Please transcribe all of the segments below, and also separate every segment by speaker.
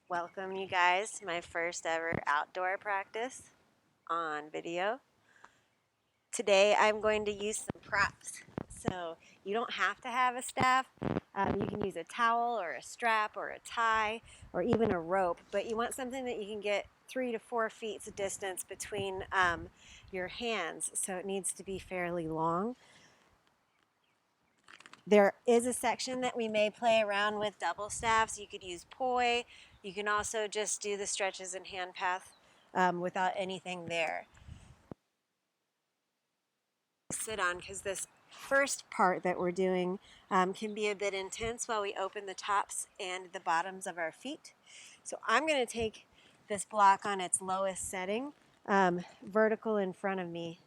Speaker 1: Welcome you guys to my first ever outdoor practice on video. Today I'm going to use some props. So you don't have to have a staff. You can use a towel or a strap or a tie or even a rope, but you want something that you can get 3 to 4 feet distance between your hands, so it needs to be fairly long. There is a section that we may play around with double staffs. You could use poi. You can also just do the stretches and hand path without anything there. Sit on, because this first part that we're doing can be a bit intense while we open the tops and the bottoms of our feet. So I'm going to take this block on its lowest setting, vertical in front of me.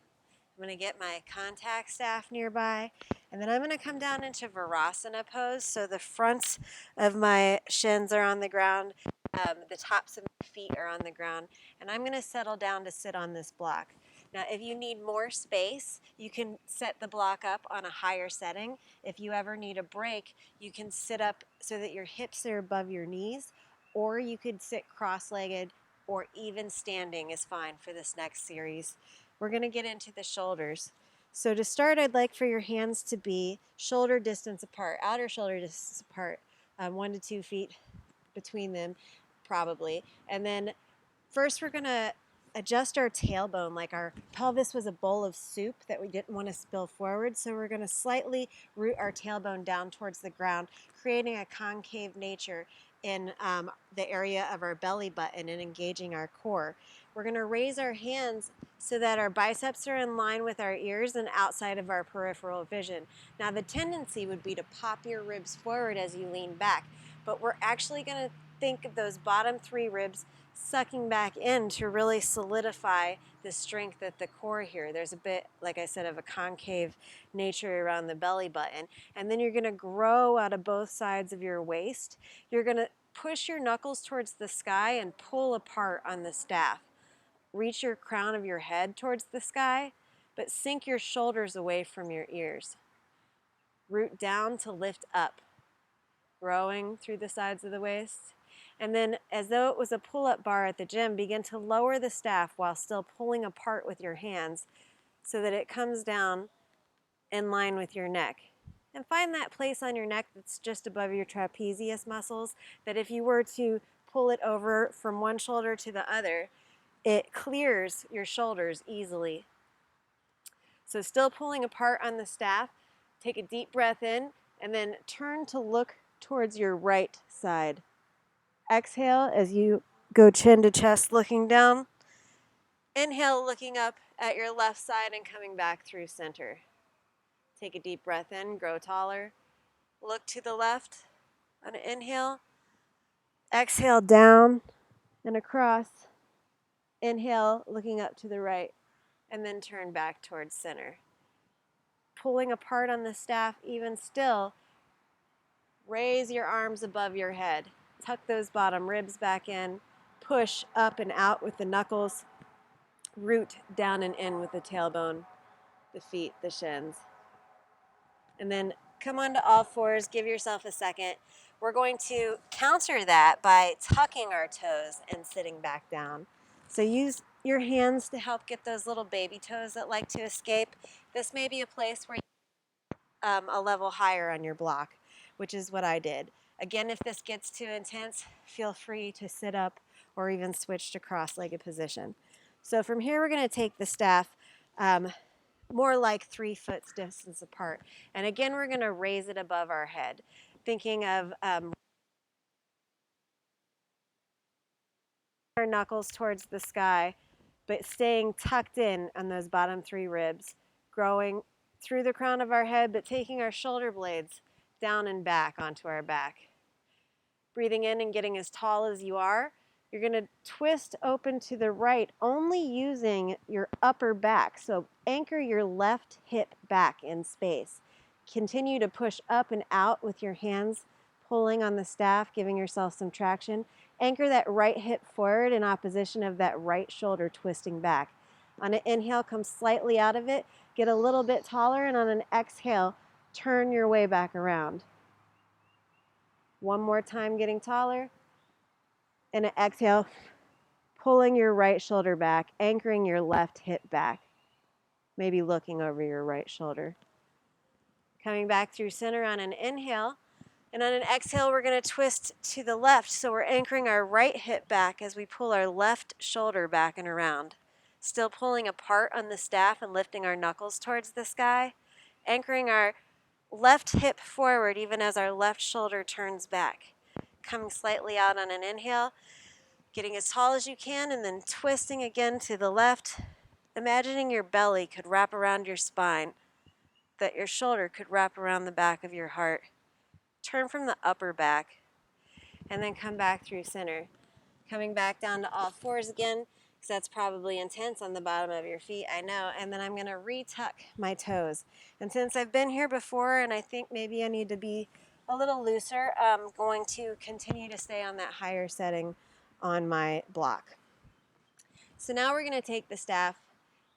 Speaker 1: I'm going to get my contact staff nearby, and then I'm going to come down into Virasana pose. So the fronts of my shins are on the ground, the tops of my feet are on the ground, and I'm going to settle down to sit on this block. Now, if you need more space, you can set the block up on a higher setting. If you ever need a break, you can sit up so that your hips are above your knees, or you could sit cross-legged, or even standing is fine for this next series. We're going to get into the shoulders. So to start, I'd like for your hands to be shoulder distance apart, outer shoulder distance apart, 1 to 2 feet between them, probably. And then first we're going to adjust our tailbone, like our pelvis was a bowl of soup that we didn't want to spill forward. So we're going to slightly root our tailbone down towards the ground, creating a concave nature in the area of our belly button and engaging our core. We're going to raise our hands so that our biceps are in line with our ears and outside of our peripheral vision. Now the tendency would be to pop your ribs forward as you lean back, but we're actually going to think of those bottom 3 ribs sucking back in to really solidify the strength at the core here. There's a bit, like I said, of a concave nature around the belly button. And then you're going to grow out of both sides of your waist. You're going to push your knuckles towards the sky and pull apart on the staff. Reach your crown of your head towards the sky, but sink your shoulders away from your ears. Root down to lift up, growing through the sides of the waist. And then, as though it was a pull-up bar at the gym, begin to lower the staff while still pulling apart with your hands so that it comes down in line with your neck. And find that place on your neck that's just above your trapezius muscles, that if you were to pull it over from one shoulder to the other, it clears your shoulders easily. So still pulling apart on the staff, take a deep breath in, and then turn to look towards your right side. Exhale as you go chin to chest looking down. Inhale, looking up at your left side and coming back through center. Take a deep breath in, grow taller. Look to the left on an inhale. Exhale down and across. Inhale, looking up to the right, and then turn back towards center. Pulling apart on the staff, even still, raise your arms above your head. Tuck those bottom ribs back in. Push up and out with the knuckles. Root down and in with the tailbone, the feet, the shins. And then come onto all fours, give yourself a second. We're going to counter that by tucking our toes and sitting back down. So use your hands to help get those little baby toes that like to escape. This may be a place where a level higher on your block, which is what I did. Again, if this gets too intense, feel free to sit up or even switch to cross-legged position. So from here, we're going to take the staff more like 3 foot distance apart. And again, we're going to raise it above our head, thinking of our knuckles towards the sky, but staying tucked in on those bottom 3 ribs, growing through the crown of our head, but taking our shoulder blades down and back onto our back. Breathing in and getting as tall as you are. You're going to twist open to the right, only using your upper back. So anchor your left hip back in space. Continue to push up and out with your hands pulling on the staff, giving yourself some traction. Anchor that right hip forward in opposition of that right shoulder twisting back. On an inhale, come slightly out of it, get a little bit taller, and on an exhale, turn your way back around. One more time, getting taller. And an exhale, pulling your right shoulder back, anchoring your left hip back, maybe looking over your right shoulder. Coming back through center on an inhale, and on an exhale, we're going to twist to the left. So we're anchoring our right hip back as we pull our left shoulder back and around. Still pulling apart on the staff and lifting our knuckles towards the sky. Anchoring our left hip forward even as our left shoulder turns back. Coming slightly out on an inhale, getting as tall as you can, and then twisting again to the left. Imagining your belly could wrap around your spine, that your shoulder could wrap around the back of your heart. Turn from the upper back, and then come back through center. Coming back down to all fours again, because that's probably intense on the bottom of your feet, I know. And then I'm going to retuck my toes. And since I've been here before, and I think maybe I need to be a little looser, I'm going to continue to stay on that higher setting on my block. So now we're going to take the staff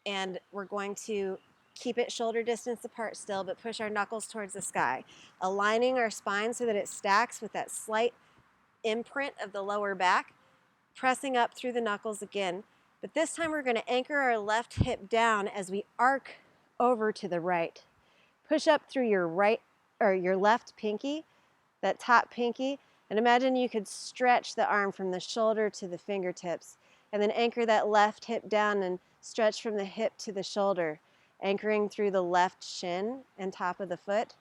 Speaker 1: and we're going to keep it shoulder distance apart still, but push our knuckles towards the sky, aligning our spine so that it stacks with that slight imprint of the lower back, pressing up through the knuckles again. But this time we're going to anchor our left hip down as we arc over to the right. Push up through your right or your left pinky, that top pinky, and imagine you could stretch the arm from the shoulder to the fingertips, and then anchor that left hip down and stretch from the hip to the shoulder, anchoring through the left shin and top of the foot.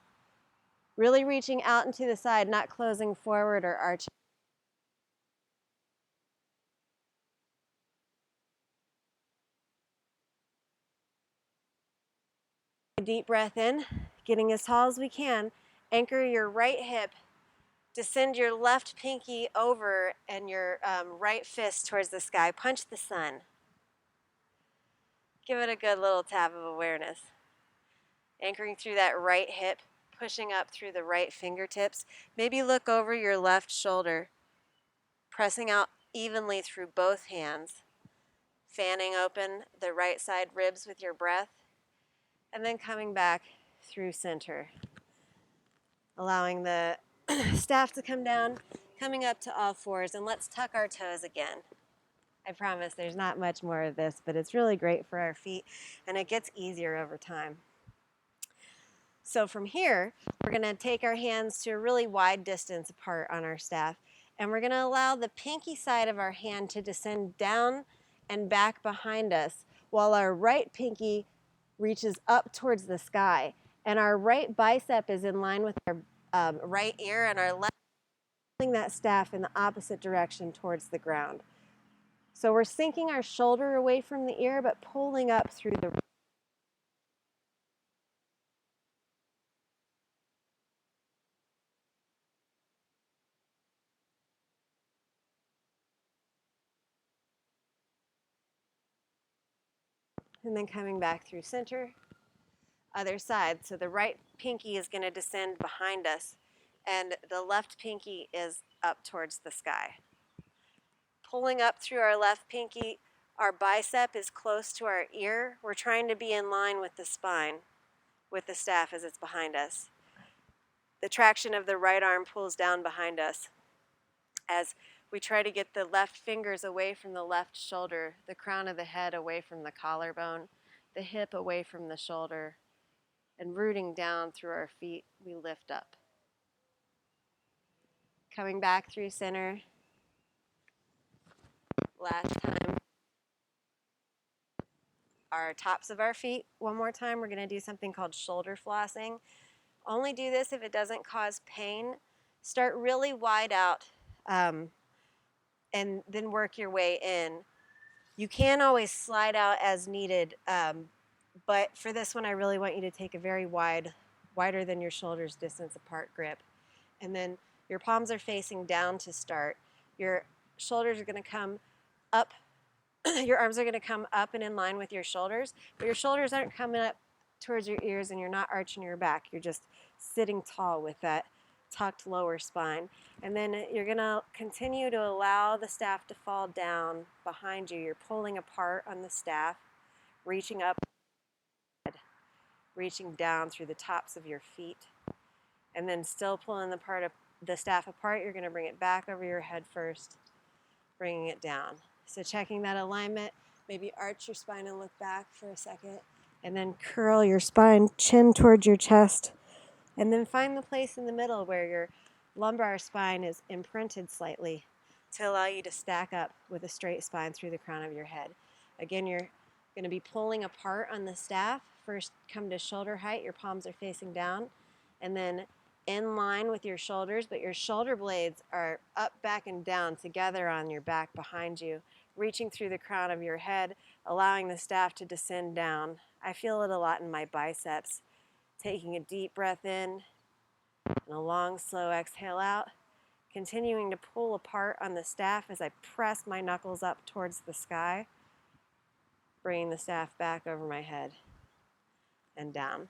Speaker 1: Really reaching out and to the side, not closing forward or arching. A deep breath in, getting as tall as we can. Anchor your right hip. Descend your left pinky over and your right fist towards the sky. Punch the sun. Give it a good little tap of awareness. Anchoring through that right hip, pushing up through the right fingertips. Maybe look over your left shoulder, pressing out evenly through both hands. Fanning open the right side ribs with your breath. And then coming back through center. Allowing the staff to come down, coming up to all fours, and let's tuck our toes again. I promise there's not much more of this, but it's really great for our feet, and it gets easier over time. So from here, we're going to take our hands to a really wide distance apart on our staff, and we're going to allow the pinky side of our hand to descend down and back behind us, while our right pinky reaches up towards the sky, and our right bicep is in line with our right ear, and our left pulling that staff in the opposite direction towards the ground. So we're sinking our shoulder away from the ear, but pulling up through the and then coming back through center. Other side. So the right pinky is going to descend behind us, and the left pinky is up towards the sky. Pulling up through our left pinky, our bicep is close to our ear. We're trying to be in line with the spine, with the staff as it's behind us. The traction of the right arm pulls down behind us as we try to get the left fingers away from the left shoulder, the crown of the head away from the collarbone, the hip away from the shoulder, and rooting down through our feet, we lift up. Coming back through center. Last time. Our tops of our feet. One more time, we're going to do something called shoulder flossing. Only do this if it doesn't cause pain. Start really wide out and then work your way in. You can always slide out as needed, but for this one, I really want you to take a very wider than your shoulders distance apart grip. And then your palms are facing down to start. Your shoulders are going to come up. Your arms are going to come up and in line with your shoulders, but your shoulders aren't coming up towards your ears and you're not arching your back. You're just sitting tall with that tucked lower spine. And then you're going to continue to allow the staff to fall down behind you. You're pulling apart on the staff, reaching up, reaching down through the tops of your feet. And then still pulling the staff apart, you're going to bring it back over your head first. bringing it down. So checking that alignment, maybe arch your spine and look back for a second, and then curl your spine, chin towards your chest, and then find the place in the middle where your lumbar spine is imprinted slightly to allow you to stack up with a straight spine through the crown of your head. Again, you're going to be pulling apart on the staff. First, come to shoulder height, your palms are facing down, and then in line with your shoulders, but your shoulder blades are up, back, and down together on your back behind you, reaching through the crown of your head, allowing the staff to descend down. I feel it a lot in my biceps. Taking a deep breath in and a long, slow exhale out, continuing to pull apart on the staff as I press my knuckles up towards the sky, bringing the staff back over my head and down.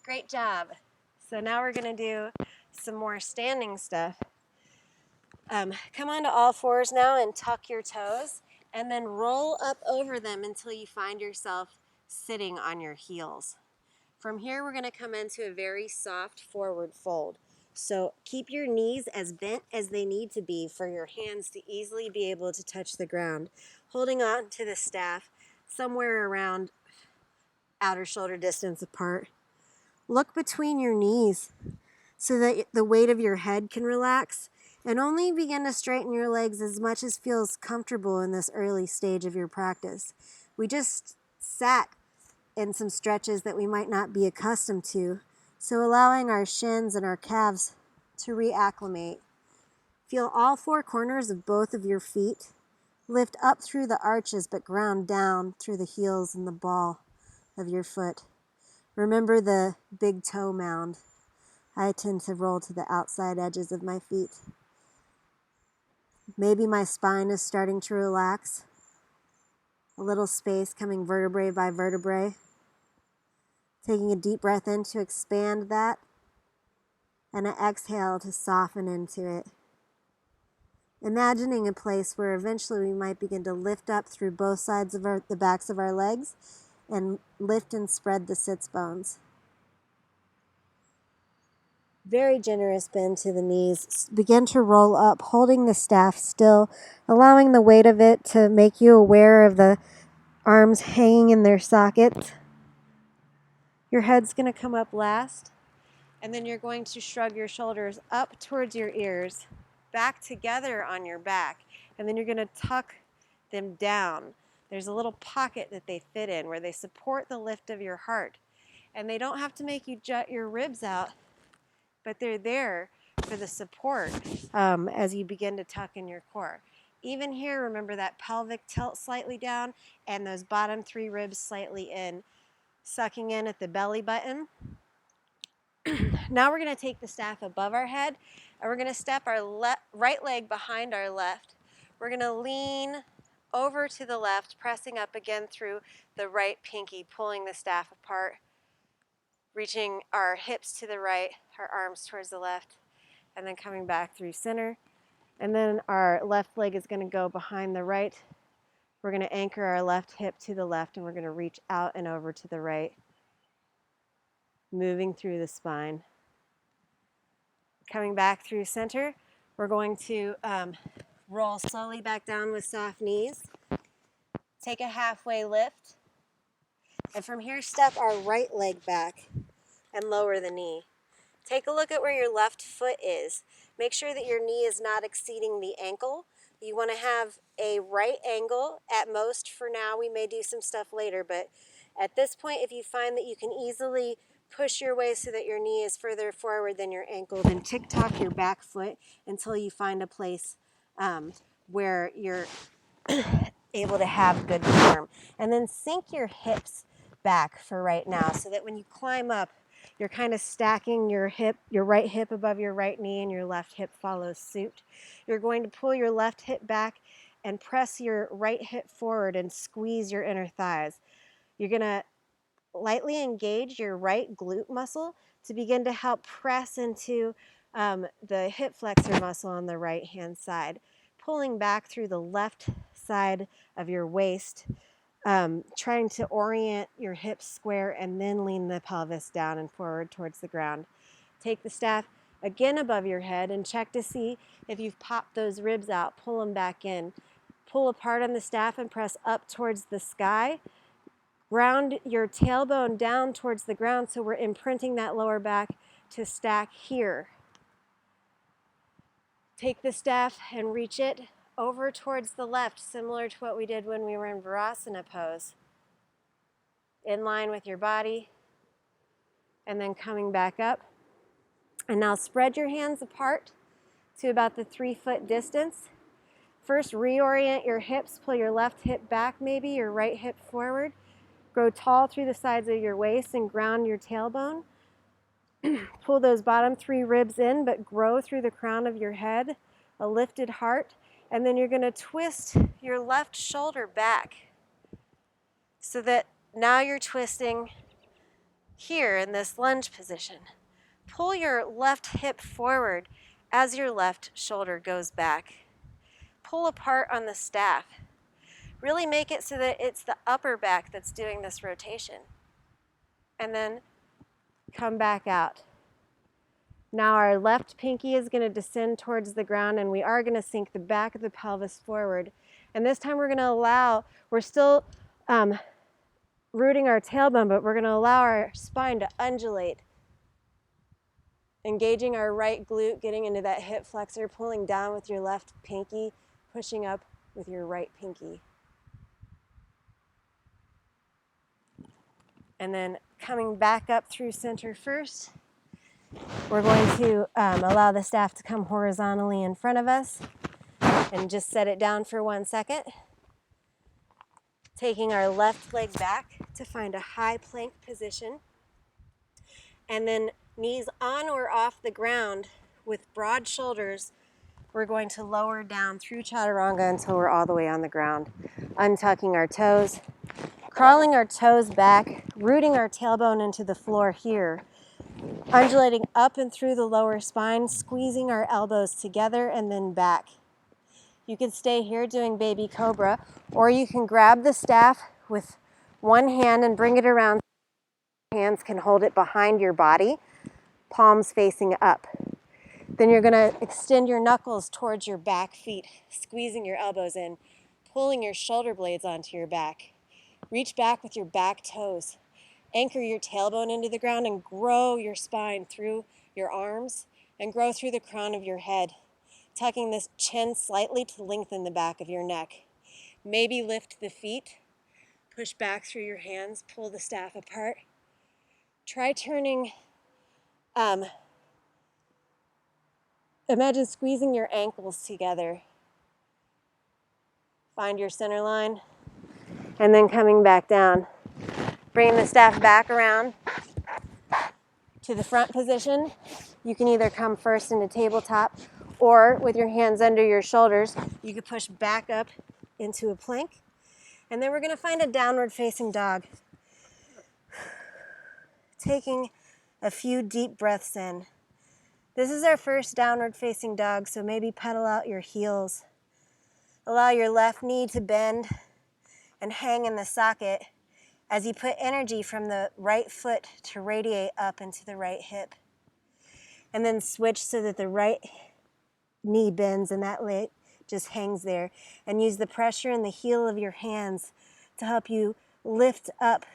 Speaker 1: Great job. So now we're going to do some more standing stuff. Come onto all fours now and tuck your toes, and then roll up over them until you find yourself sitting on your heels. From here, we're going to come into a very soft forward fold. So keep your knees as bent as they need to be for your hands to easily be able to touch the ground, holding on to the staff somewhere around outer shoulder distance apart. Look between your knees so that the weight of your head can relax, and only begin to straighten your legs as much as feels comfortable in this early stage of your practice. We just sat in some stretches that we might not be accustomed to, so allowing our shins and our calves to reacclimate. Feel all four corners of both of your feet. Lift up through the arches but ground down through the heels and the ball of your foot. Remember the big toe mound. I tend to roll to the outside edges of my feet. Maybe my spine is starting to relax. A little space coming vertebrae by vertebrae. Taking a deep breath in to expand that, and an exhale to soften into it. Imagining a place where eventually we might begin to lift up through both sides of the backs of our legs and lift and spread the sits bones. Very generous bend to the knees. Begin to roll up, holding the staff still, allowing the weight of it to make you aware of the arms hanging in their sockets. Your head's going to come up last, and then you're going to shrug your shoulders up towards your ears, back together on your back, and then you're going to tuck them down. There's a little pocket that they fit in where they support the lift of your heart, and they don't have to make you jut your ribs out, but they're there for the support as you begin to tuck in your core. Even here, remember that pelvic tilt slightly down and those bottom three ribs slightly in, sucking in at the belly button. Now we're going to take the staff above our head, and we're going to step our right leg behind our left. We're going to lean over to the left, pressing up again through the right pinky, pulling the staff apart, reaching our hips to the right, our arms towards the left, and then coming back through center. And then our left leg is going to go behind the right. We're going to anchor our left hip to the left, and we're going to reach out and over to the right, moving through the spine. Coming back through center, we're going to roll slowly back down with soft knees. Take a halfway lift. And from here, step our right leg back and lower the knee. Take a look at where your left foot is. Make sure that your knee is not exceeding the ankle. You want to have a right angle at most for now. We may do some stuff later, but at this point, if you find that you can easily push your way so that your knee is further forward than your ankle, then tick-tock your back foot until you find a place where you're able to have good form. And then sink your hips back for right now so that when you climb up, you're kind of stacking your right hip above your right knee, and your left hip follows suit. You're going to pull your left hip back and press your right hip forward and squeeze your inner thighs. You're going to lightly engage your right glute muscle to begin to help press into the hip flexor muscle on the right hand side, pulling back through the left side of your waist, trying to orient your hips square and then lean the pelvis down and forward towards the ground. Take the staff again above your head, and check to see if you've popped those ribs out. Pull them back in. Pull apart on the staff and press up towards the sky. Ground your tailbone down towards the ground so we're imprinting that lower back to stack here. Take the staff and reach it over towards the left, similar to what we did when we were in Virasana pose. In line with your body, and then coming back up. And now spread your hands apart to about the 3-foot distance. First, reorient your hips. Pull your left hip back, maybe your right hip forward. Grow tall through the sides of your waist and ground your tailbone. Pull those bottom 3 ribs in, but grow through the crown of your head, a lifted heart. And then you're going to twist your left shoulder back so that now you're twisting here in this lunge position. Pull your left hip forward as your left shoulder goes back. Pull apart on the staff. Really make it so that it's the upper back that's doing this rotation. And then come back out. Now our left pinky is going to descend towards the ground, and we are going to sink the back of the pelvis forward. And this time we're going to allow, we're still rooting our tailbone, but we're going to allow our spine to undulate. Engaging our right glute, getting into that hip flexor, pulling down with your left pinky, pushing up with your right pinky. And then coming back up through center first, we're going to allow the staff to come horizontally in front of us and just set it down for 1 second. Taking our left leg back to find a high plank position. And then knees on or off the ground with broad shoulders, we're going to lower down through chaturanga until we're all the way on the ground. Untucking our toes, crawling our toes back, rooting our tailbone into the floor here, undulating up and through the lower spine, squeezing our elbows together and then back. You can stay here doing baby cobra, or you can grab the staff with one hand and bring it around. Hands can hold it behind your body, palms facing up. Then you're going to extend your knuckles towards your back feet, squeezing your elbows in, pulling your shoulder blades onto your back. Reach back with your back toes. Anchor your tailbone into the ground and grow your spine through your arms and grow through the crown of your head, tucking this chin slightly to lengthen the back of your neck. Maybe lift the feet, push back through your hands, pull the staff apart. Try turning, imagine squeezing your ankles together. Find your center line, and then coming back down. Bringing the staff back around to the front position. You can either come first into tabletop, or with your hands under your shoulders, you could push back up into a plank. And then we're going to find a downward facing dog. Taking a few deep breaths in. This is our first downward facing dog, so maybe pedal out your heels. Allow your left knee to bend and hang in the socket as you put energy from the right foot to radiate up into the right hip. And then switch so that the right knee bends and that leg just hangs there. And use the pressure in the heel of your hands to help you lift up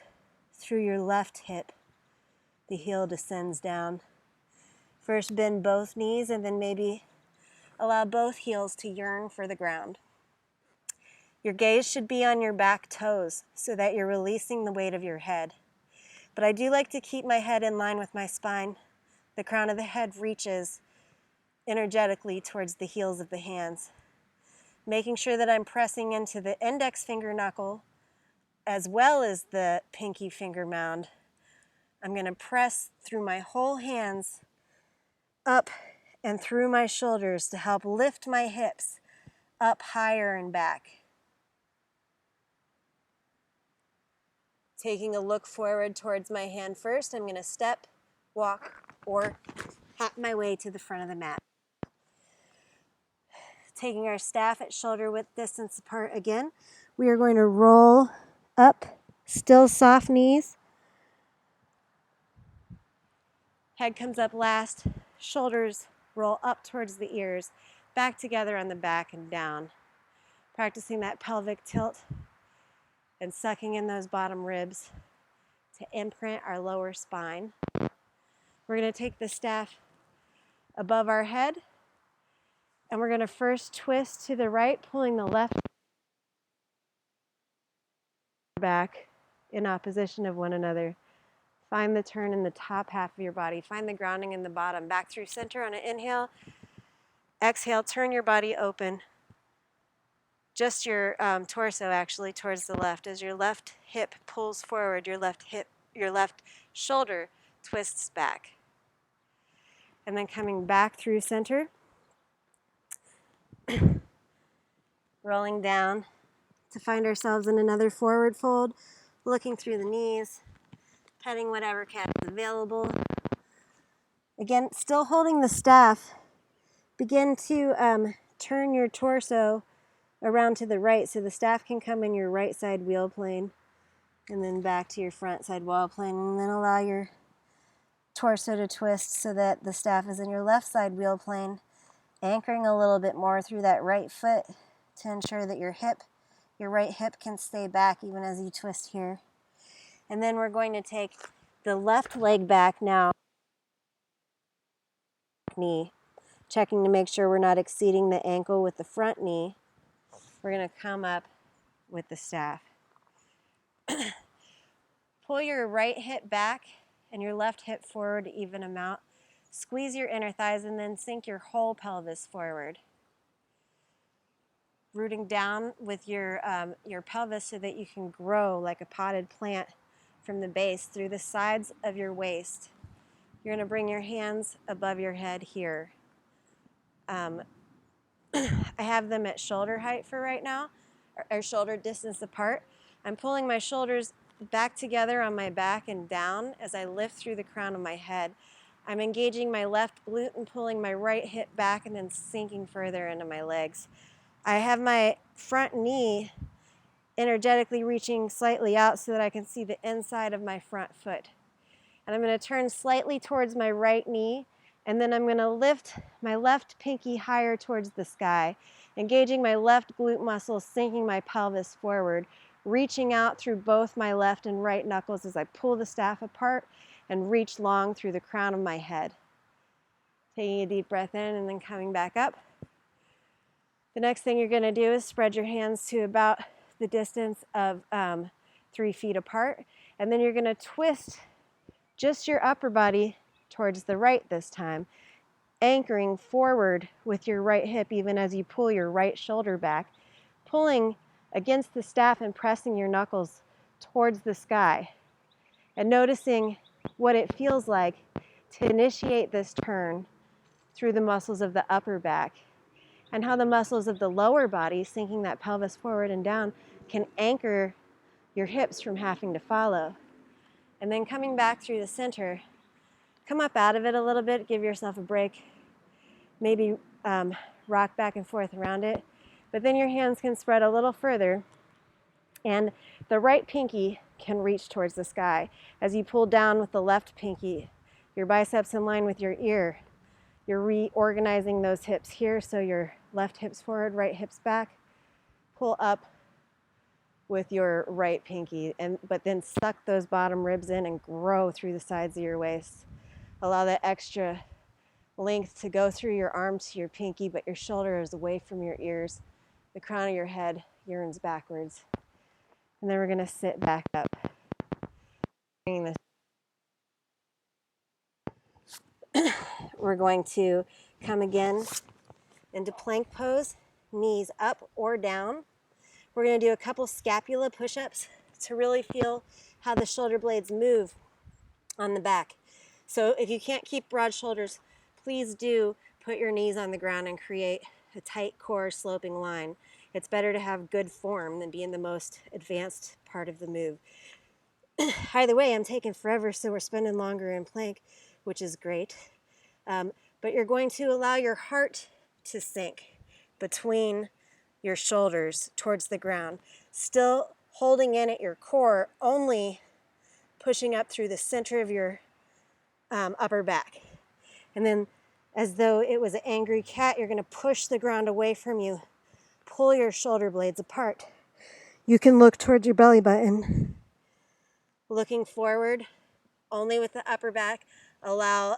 Speaker 1: through your left hip. The heel descends down. First bend both knees and then maybe allow both heels to yearn for the ground. Your gaze should be on your back toes so that you're releasing the weight of your head. But I do like to keep my head in line with my spine. The crown of the head reaches energetically towards the heels of the hands. Making sure that I'm pressing into the index finger knuckle as well as the pinky finger mound. I'm going to press through my whole hands up and through my shoulders to help lift my hips up higher and back. Taking a look forward towards my hand first, I'm going to step, walk, or hop my way to the front of the mat. Taking our staff at shoulder width distance apart again, we are going to roll up, still soft knees. Head comes up last, shoulders roll up towards the ears, back together on the back and down. Practicing that pelvic tilt and sucking in those bottom ribs to imprint our lower spine. We're going to take the staff above our head, and we're going to first twist to the right, pulling the left back in opposition of one another. Find the turn in the top half of your body. Find the grounding in the bottom. Back through center on an inhale. Exhale, turn your body open. Just your torso actually towards the left. As your left hip pulls forward, your left shoulder twists back. And then coming back through center. Rolling down to find ourselves in another forward fold. Looking through the knees. Petting whatever cat is available. Again, still holding the staff. Begin to turn your torso around to the right so the staff can come in your right side wheel plane, and then back to your front side wall plane, and then allow your torso to twist so that the staff is in your left side wheel plane, anchoring a little bit more through that right foot to ensure that your right hip can stay back even as you twist here. And then we're going to take the left leg back now, knee, checking to make sure we're not exceeding the ankle with the front knee. We're going to come up with the staff. Pull your right hip back and your left hip forward to even them out. Squeeze your inner thighs and then sink your whole pelvis forward. Rooting down with your pelvis so that you can grow like a potted plant from the base through the sides of your waist. You're going to bring your hands above your head here. I have them at shoulder height for right now, or shoulder distance apart. I'm pulling my shoulders back together on my back and down as I lift through the crown of my head. I'm engaging my left glute and pulling my right hip back and then sinking further into my legs. I have my front knee energetically reaching slightly out so that I can see the inside of my front foot. And I'm going to turn slightly towards my right knee, and then I'm going to lift my left pinky higher towards the sky, engaging my left glute muscles, sinking my pelvis forward, reaching out through both my left and right knuckles as I pull the staff apart and reach long through the crown of my head. Taking a deep breath in and then coming back up. The next thing you're going to do is spread your hands to about the distance of 3 feet apart, and then you're going to twist just your upper body towards the right this time, anchoring forward with your right hip even as you pull your right shoulder back, pulling against the staff and pressing your knuckles towards the sky, and noticing what it feels like to initiate this turn through the muscles of the upper back, and how the muscles of the lower body, sinking that pelvis forward and down, can anchor your hips from having to follow. And then coming back through the center, come up out of it a little bit, give yourself a break, maybe rock back and forth around it, but then your hands can spread a little further, and the right pinky can reach towards the sky. As you pull down with the left pinky, your biceps in line with your ear, you're reorganizing those hips here, so your left hips forward, right hips back. Pull up with your right pinky, but then suck those bottom ribs in and grow through the sides of your waist. Allow that extra length to go through your arm to your pinky, but your shoulder is away from your ears. The crown of your head yearns backwards. And then we're going to sit back up. We're going to come again into plank pose, knees up or down. We're going to do a couple scapula push-ups to really feel how the shoulder blades move on the back. So if you can't keep broad shoulders, please do put your knees on the ground and create a tight core sloping line. It's better to have good form than be in the most advanced part of the move. Either way, I'm taking forever, so we're spending longer in plank, which is great. But you're going to allow your heart to sink between your shoulders towards the ground, still holding in at your core, only pushing up through the center of your upper back. And then as though it was an angry cat. You're going to push the ground away from you. Pull your shoulder blades apart. You can look towards your belly button. Looking forward, only with the upper back. Allow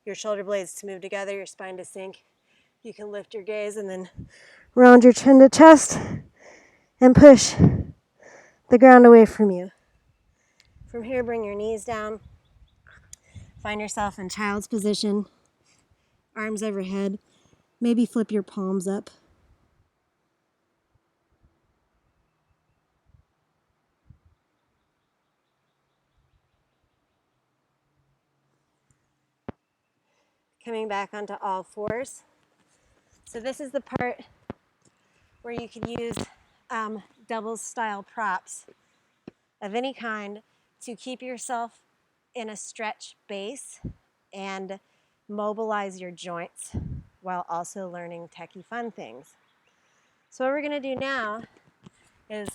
Speaker 1: your shoulder blades to move together, your spine to sink. You can lift your gaze and then round your chin to chest and push the ground away from you. From here, bring your knees down. Find yourself in child's position, arms overhead. Maybe flip your palms up. Coming back onto all fours. So this is the part where you can use doubles style props of any kind to keep yourself in a stretch base and mobilize your joints while also learning techie fun things. So what we're going to do now is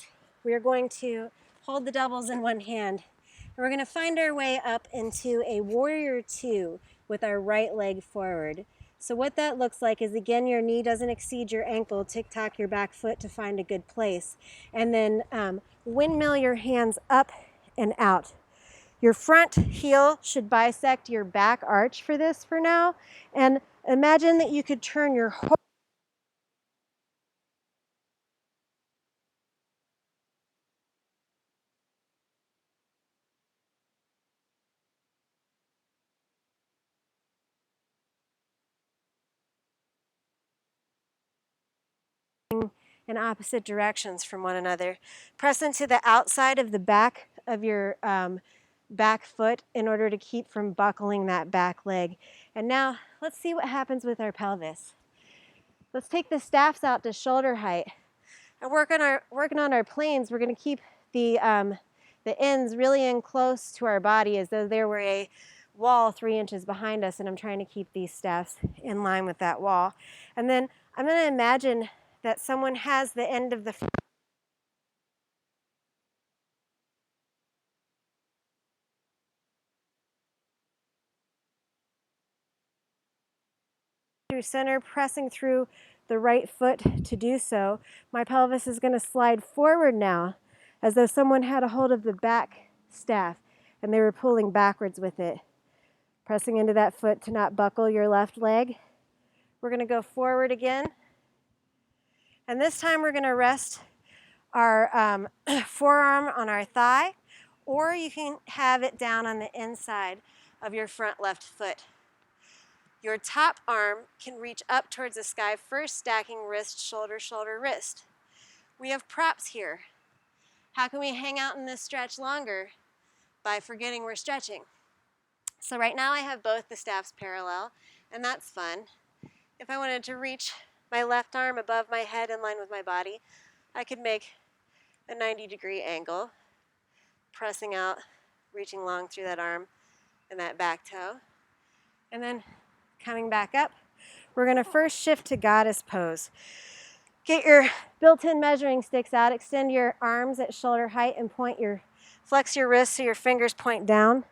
Speaker 1: we're going to hold the doubles in one hand and we're going to find our way up into a warrior two with our right leg forward. So what that looks like is, again, your knee doesn't exceed your ankle. Tick-tock your back foot to find a good place. And then windmill your hands up and out. Your front heel should bisect your back arch for this for now. And imagine that you could turn your whole in opposite directions from one another. Press into the outside of the back of your back foot in order to keep from buckling that back leg. And now let's see what happens with our pelvis. Let's take the staffs out to shoulder height and working on our planes. We're going to keep the ends really in close to our body as though there were a wall 3 inches behind us, and I'm trying to keep these staffs in line with that wall. And then I'm going to imagine that someone has the end of the through center, pressing through the right foot to do so. My pelvis is going to slide forward now as though someone had a hold of the back staff and they were pulling backwards with it. Pressing into that foot to not buckle your left leg. We're going to go forward again. And this time we're going to rest our forearm on our thigh, or you can have it down on the inside of your front left foot. Your top arm can reach up towards the sky, first stacking wrist, shoulder, shoulder, wrist. We have props here. How can we hang out in this stretch longer? By forgetting we're stretching. So right now I have both the staffs parallel, and that's fun. If I wanted to reach my left arm above my head in line with my body, I could make a 90-degree angle, pressing out, reaching long through that arm and that back toe. And then coming back up, we're going to first shift to goddess pose. Get your built-in measuring sticks out, extend your arms at shoulder height and flex your wrists so your fingers point down.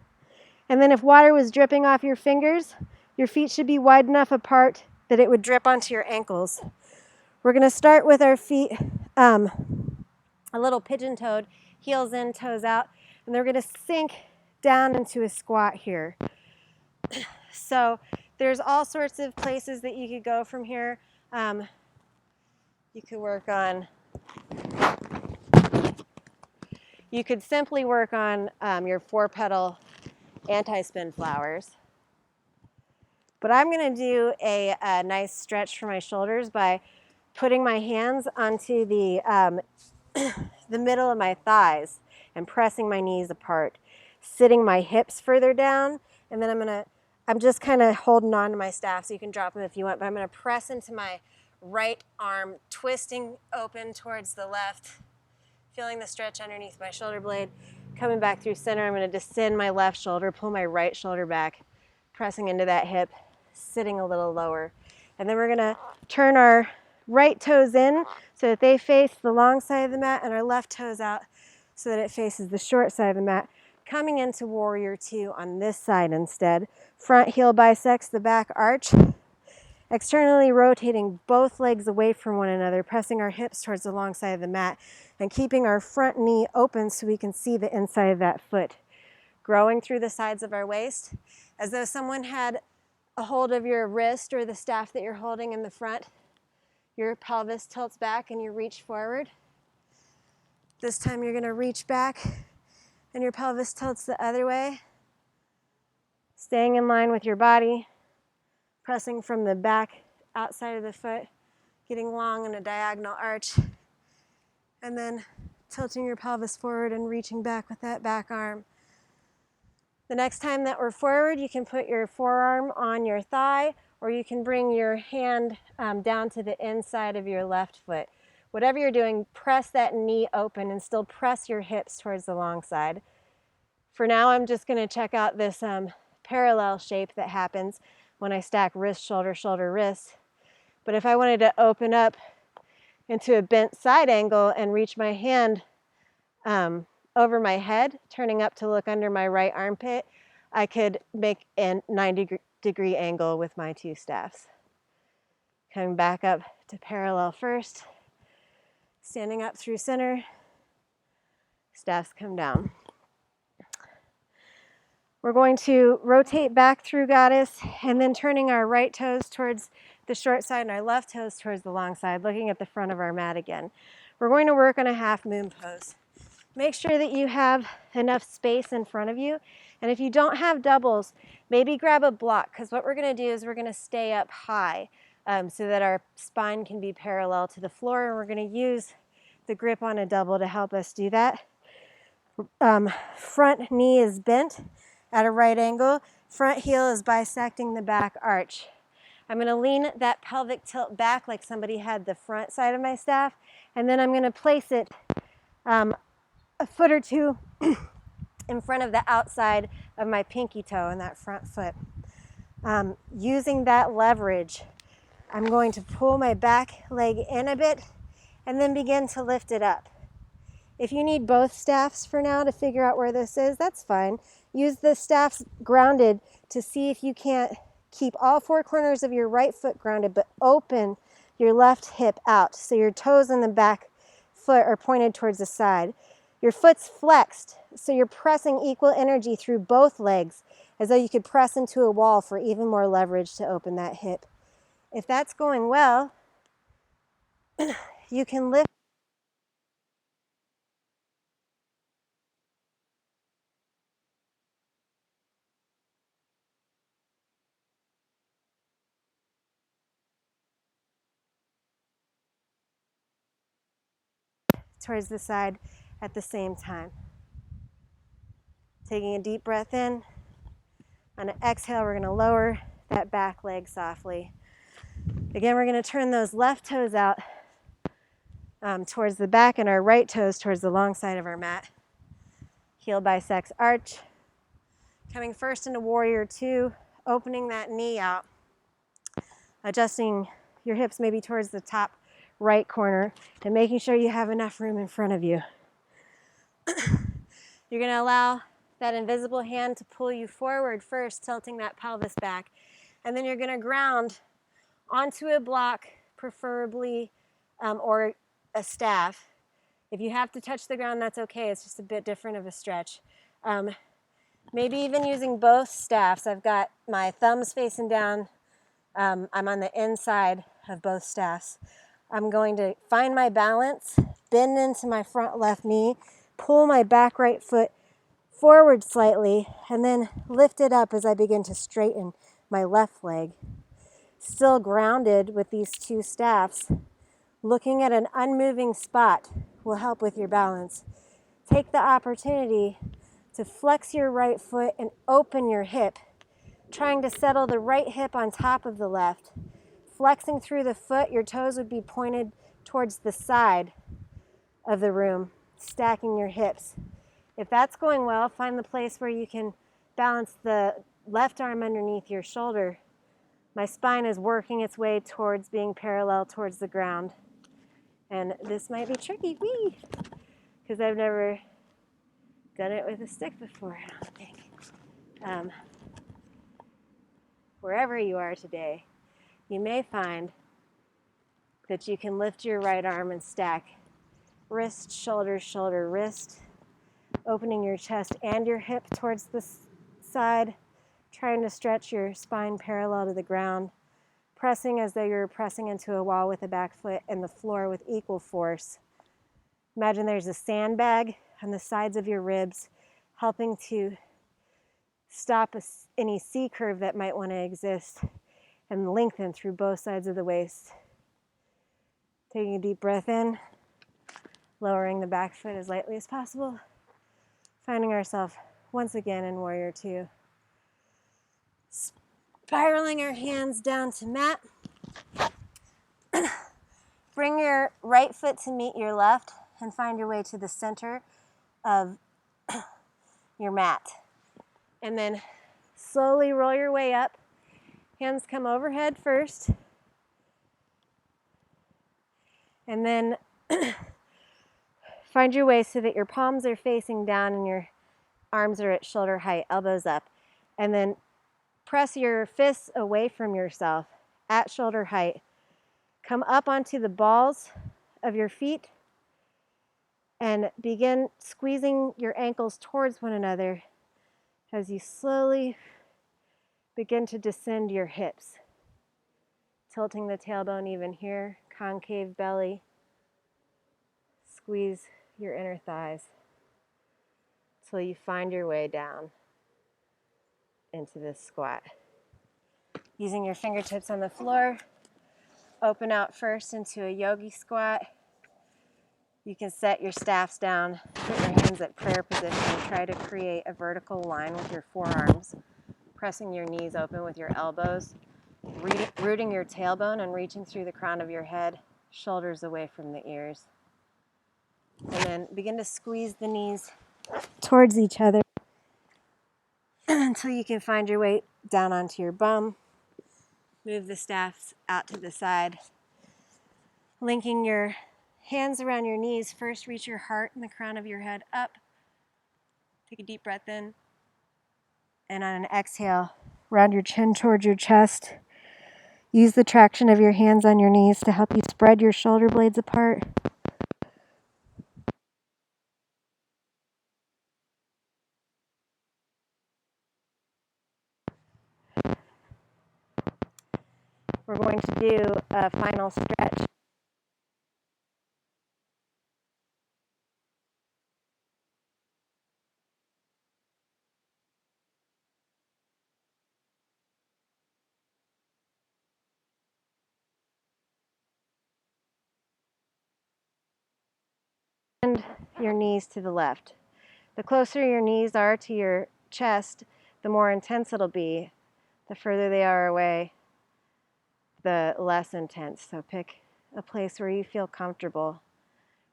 Speaker 1: And then if water was dripping off your fingers, your feet should be wide enough apart that it would drip onto your ankles. We're going to start with our feet a little pigeon-toed, heels in, toes out, and they're going to sink down into a squat here. So there's all sorts of places that you could go from here. You could simply work on your 4-petal anti-spin flowers. But I'm going to do a nice stretch for my shoulders by putting my hands onto the middle of my thighs and pressing my knees apart, sitting my hips further down, and then I'm just kind of holding on to my staff, so you can drop them if you want, but I'm going to press into my right arm, twisting open towards the left, feeling the stretch underneath my shoulder blade, coming back through center. I'm going to descend my left shoulder, pull my right shoulder back, pressing into that hip, sitting a little lower. And then we're going to turn our right toes in so that they face the long side of the mat, and our left toes out so that it faces the short side of the mat. coming into warrior two on this side instead. Front heel bisects the back arch, externally rotating both legs away from one another, pressing our hips towards the long side of the mat and keeping our front knee open so we can see the inside of that foot. Growing through the sides of our waist, as though someone had a hold of your wrist or the staff that you're holding in the front. Your pelvis tilts back and you reach forward. This time you're gonna reach back and your pelvis tilts the other way. Staying in line with your body, pressing from the back outside of the foot, getting long in a diagonal arch, and then tilting your pelvis forward and reaching back with that back arm. The next time that we're forward, you can put your forearm on your thigh, or you can bring your hand down to the inside of your left foot. Whatever you're doing, press that knee open and still press your hips towards the long side. For now, I'm just gonna check out this parallel shape that happens when I stack wrist, shoulder, shoulder, wrist. But if I wanted to open up into a bent side angle and reach my hand over my head, turning up to look under my right armpit, I could make a 90-degree angle with my two staffs. Coming back up to parallel first, standing up through center, staffs come down. We're going to rotate back through goddess and then turning our right toes towards the short side and our left toes towards the long side, looking at the front of our mat again. We're going to work on a half moon pose. Make sure that you have enough space in front of you. And if you don't have doubles, maybe grab a block, because what we're going to do is we're going to stay up high so that our spine can be parallel to the floor. And we're going to use the grip on a double to help us do that. Front knee is bent at a right angle. Front heel is bisecting the back arch. I'm going to lean that pelvic tilt back like somebody had the front side of my staff. And then I'm going to place it a foot or two in front of the outside of my pinky toe in that front foot. Using that leverage, I'm going to pull my back leg in a bit and then begin to lift it up. If you need both staffs for now to figure out where this is, that's fine. Use the staffs grounded to see if you can't keep all four corners of your right foot grounded, but open your left hip out so your toes in the back foot are pointed towards the side. Your foot's flexed, so you're pressing equal energy through both legs as though you could press into a wall for even more leverage to open that hip. If that's going well, you can lift towards the side at the same time. Taking a deep breath in. On an exhale, we're going to lower that back leg softly. Again, we're going to turn those left toes out towards the back and our right toes towards the long side of our mat. Heel bisects arch. Coming first into warrior two, opening that knee out. Adjusting your hips maybe towards the top right corner and making sure you have enough room in front of you. You're going to allow that invisible hand to pull you forward first, tilting that pelvis back. And then you're going to ground onto a block, preferably, or a staff. If you have to touch the ground, that's okay. It's just a bit different of a stretch. Maybe even using both staffs. I've got my thumbs facing down. I'm on the inside of both staffs. I'm going to find my balance, bend into my front left knee, pull my back right foot forward slightly, and then lift it up as I begin to straighten my left leg. Still grounded with these two staffs, looking at an unmoving spot will help with your balance. Take the opportunity to flex your right foot and open your hip, trying to settle the right hip on top of the left. Flexing through the foot, your toes would be pointed towards the side of the room, stacking your hips. If that's going well, find the place where you can balance the left arm underneath your shoulder. My spine is working its way towards being parallel towards the ground. And this might be tricky, because I've never done it with a stick before, I don't think. Wherever you are today, you may find that you can lift your right arm and stack wrist, shoulder, shoulder, wrist, opening your chest and your hip towards the side, trying to stretch your spine parallel to the ground, pressing as though you're pressing into a wall with the back foot and the floor with equal force. Imagine there's a sandbag on the sides of your ribs, helping to stop any C curve that might want to exist and lengthen through both sides of the waist. Taking a deep breath in, lowering the back foot as lightly as possible, finding ourselves once again in Warrior Two. Spiraling our hands down to mat. Bring your right foot to meet your left and find your way to the center of your mat. And then slowly roll your way up. Hands come overhead first. And then find your way so that your palms are facing down and your arms are at shoulder height, elbows up. And then press your fists away from yourself at shoulder height. Come up onto the balls of your feet and begin squeezing your ankles towards one another as you slowly begin to descend your hips. Tilting the tailbone even here, concave belly. Squeeze your inner thighs until you find your way down into this squat. Using your fingertips on the floor, open out first into a yogi squat. You can set your staffs down, put your hands at prayer position, and try to create a vertical line with your forearms, pressing your knees open with your elbows, rooting your tailbone and reaching through the crown of your head, shoulders away from the ears. And then begin to squeeze the knees towards each other until you can find your way down onto your bum. Move the staffs out to the side. Linking your hands around your knees. First, reach your heart and the crown of your head up. Take a deep breath in. And on an exhale, round your chin towards your chest. Use the traction of your hands on your knees to help you spread your shoulder blades apart. We're going to do a final stretch. And your knees to the left. The closer your knees are to your chest, the more intense it'll be. The further they are away, the less intense. So pick a place where you feel comfortable,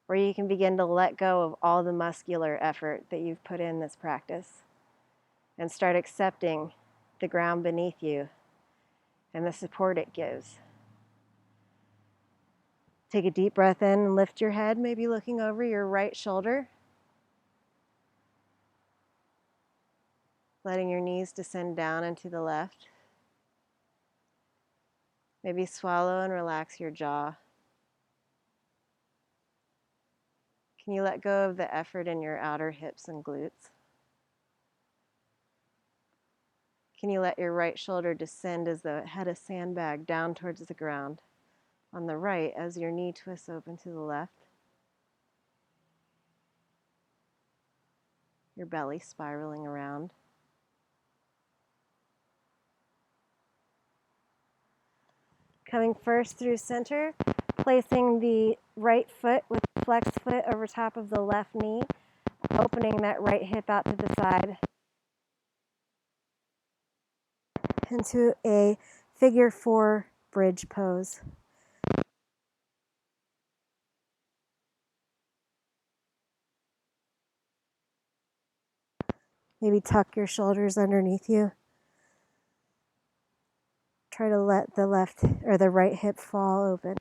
Speaker 1: where you can begin to let go of all the muscular effort that you've put in this practice and start accepting the ground beneath you and the support it gives. Take a deep breath in and lift your head, maybe looking over your right shoulder. Letting your knees descend down into the left. Maybe swallow and relax your jaw. Can you let go of the effort in your outer hips and glutes? Can you let your right shoulder descend as though it had a sandbag down towards the ground? On the right, as your knee twists open to the left. Your belly spiraling around. Coming first through center, placing the right foot with the flexed foot over top of the left knee, opening that right hip out to the side into a figure 4 bridge pose. Maybe tuck your shoulders underneath you. Try to let the left or the right hip fall open.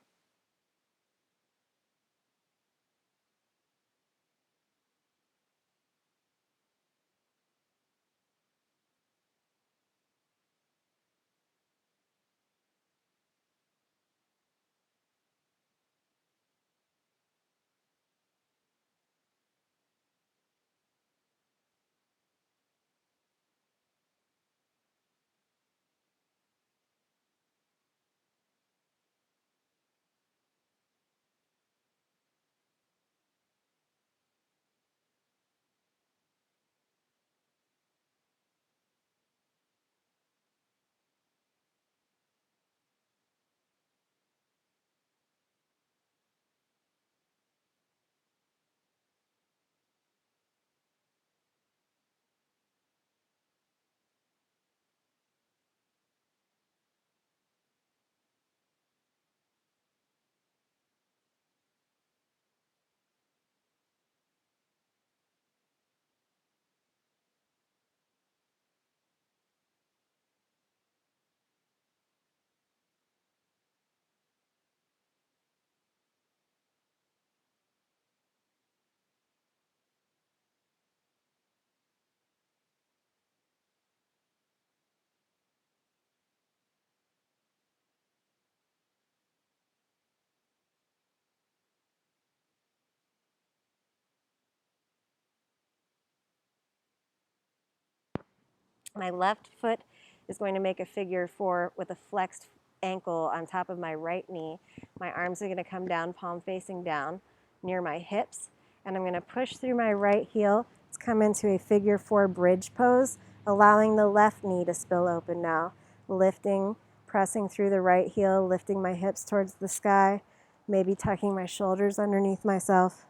Speaker 1: My left foot is going to make a figure 4 with a flexed ankle on top of my right knee. My arms are going to come down, palm facing down, near my hips. And I'm going to push through my right heel. Let's come into a figure 4 bridge pose, allowing the left knee to spill open now. Lifting, pressing through the right heel, lifting my hips towards the sky, maybe tucking my shoulders underneath myself,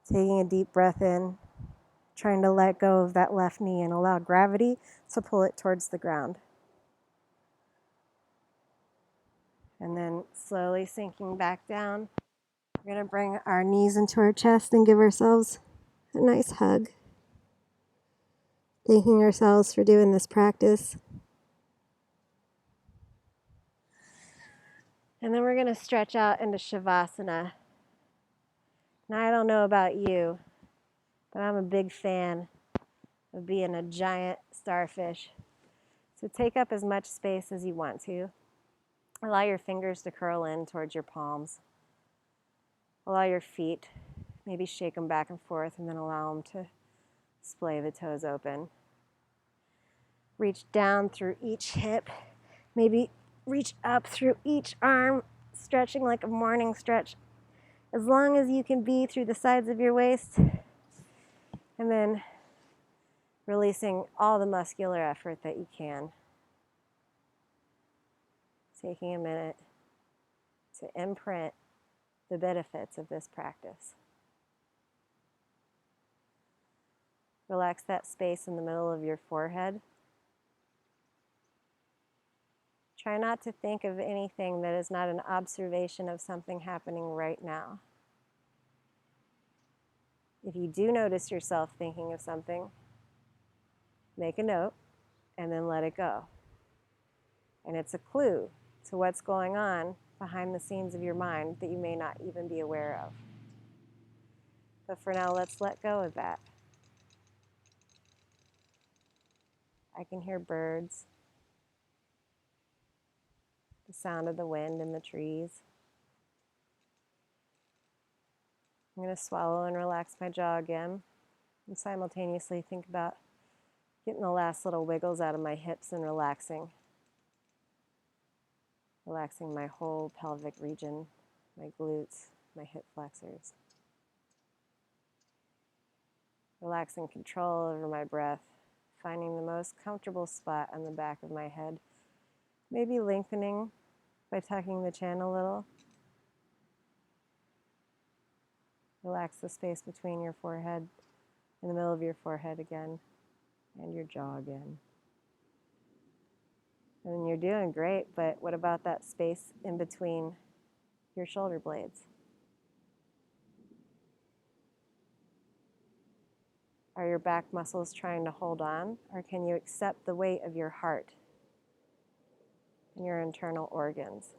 Speaker 1: taking a deep breath in, trying to let go of that left knee and allow gravity to pull it towards the ground. And then slowly sinking back down. We're going to bring our knees into our chest and give ourselves a nice hug. Thanking ourselves for doing this practice. And then we're going to stretch out into Shavasana. Now, I don't know about you, but I'm a big fan of being a giant starfish. So take up as much space as you want to. Allow your fingers to curl in towards your palms. Allow your feet, maybe shake them back and forth, and then allow them to splay the toes open. Reach down through each hip. Maybe reach up through each arm, stretching like a morning stretch, as long as you can be through the sides of your waist. And then releasing all the muscular effort that you can. Taking a minute to imprint the benefits of this practice. Relax that space in the middle of your forehead. Try not to think of anything that is not an observation of something happening right now. If you do notice yourself thinking of something, make a note and then let it go. And it's a clue to what's going on behind the scenes of your mind that you may not even be aware of. But for now, let's let go of that. I can hear birds, the sound of the wind in the trees. I'm going to swallow and relax my jaw again, and simultaneously think about getting the last little wiggles out of my hips and relaxing. Relaxing my whole pelvic region, my glutes, my hip flexors. Relaxing control over my breath, finding the most comfortable spot on the back of my head. Maybe lengthening by tucking the chin a little. Relax the space between your forehead, in the middle of your forehead again, and your jaw again. And you're doing great, but what about that space in between your shoulder blades? Are your back muscles trying to hold on, or can you accept the weight of your heart and your internal organs?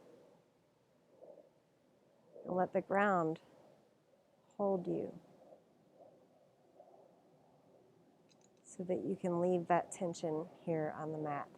Speaker 1: And let the ground hold you so that you can leave that tension here on the mat.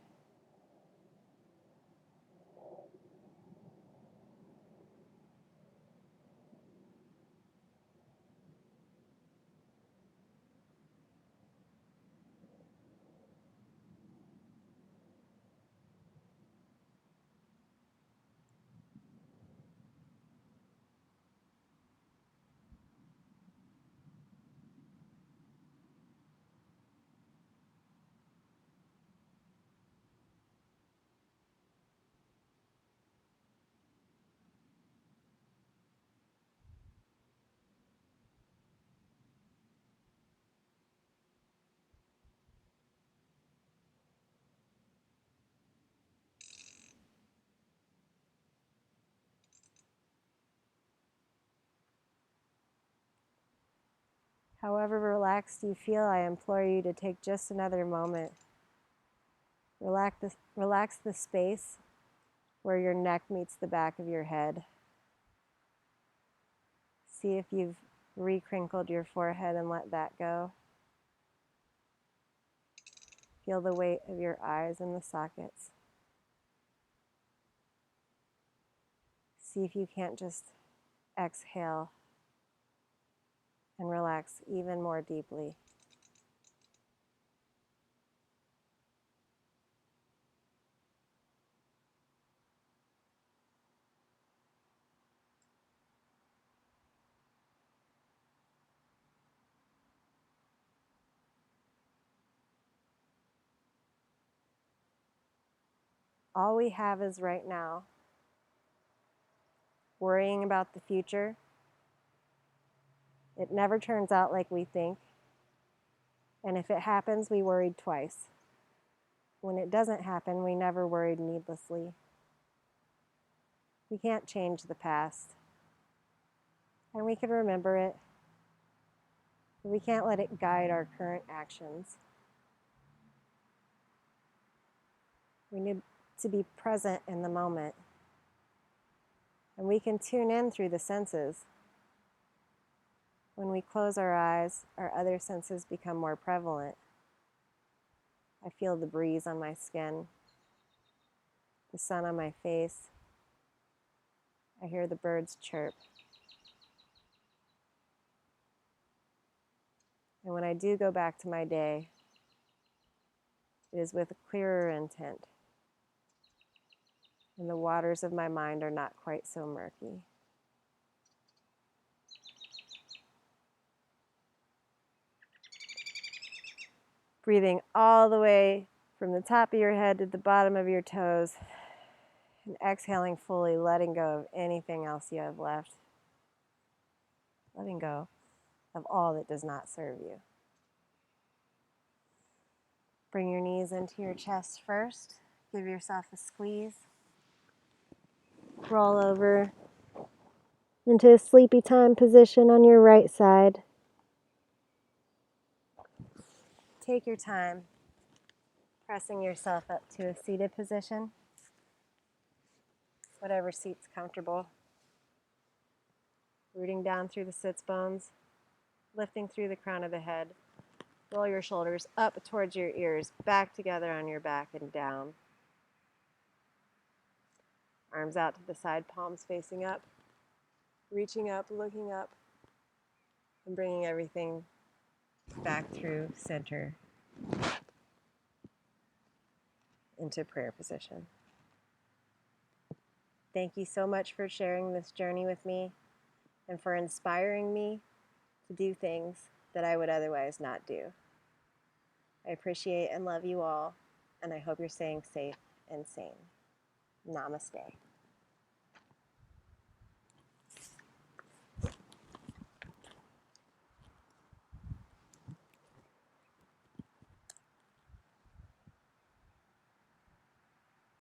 Speaker 1: However relaxed you feel, I implore you to take just another moment. Relax the space where your neck meets the back of your head. See if you've recrinkled your forehead and let that go. Feel the weight of your eyes in the sockets. See if you can't just exhale and relax even more deeply. All we have is right now. Worrying about the future, it never turns out like we think. And if it happens, we worried twice. When it doesn't happen, we never worried needlessly. We can't change the past. And we can remember it. But we can't let it guide our current actions. We need to be present in the moment. And we can tune in through the senses. When we close our eyes, our other senses become more prevalent. I feel the breeze on my skin, the sun on my face. I hear the birds chirp. And when I do go back to my day, it is with a clearer intent. And the waters of my mind are not quite so murky. Breathing all the way from the top of your head to the bottom of your toes. And exhaling fully, letting go of anything else you have left. Letting go of all that does not serve you. Bring your knees into your chest first. Give yourself a squeeze. Roll over into a sleepy time position on your right side. Take your time, pressing yourself up to a seated position. Whatever seat's comfortable. Rooting down through the sits bones, lifting through the crown of the head. Roll your shoulders up towards your ears, back together on your back and down. Arms out to the side, palms facing up. Reaching up, looking up, and bringing everything back through center into prayer position. Thank you so much for sharing this journey with me and for inspiring me to do things that I would otherwise not do. I appreciate and love you all, and I hope you're staying safe and sane. Namaste.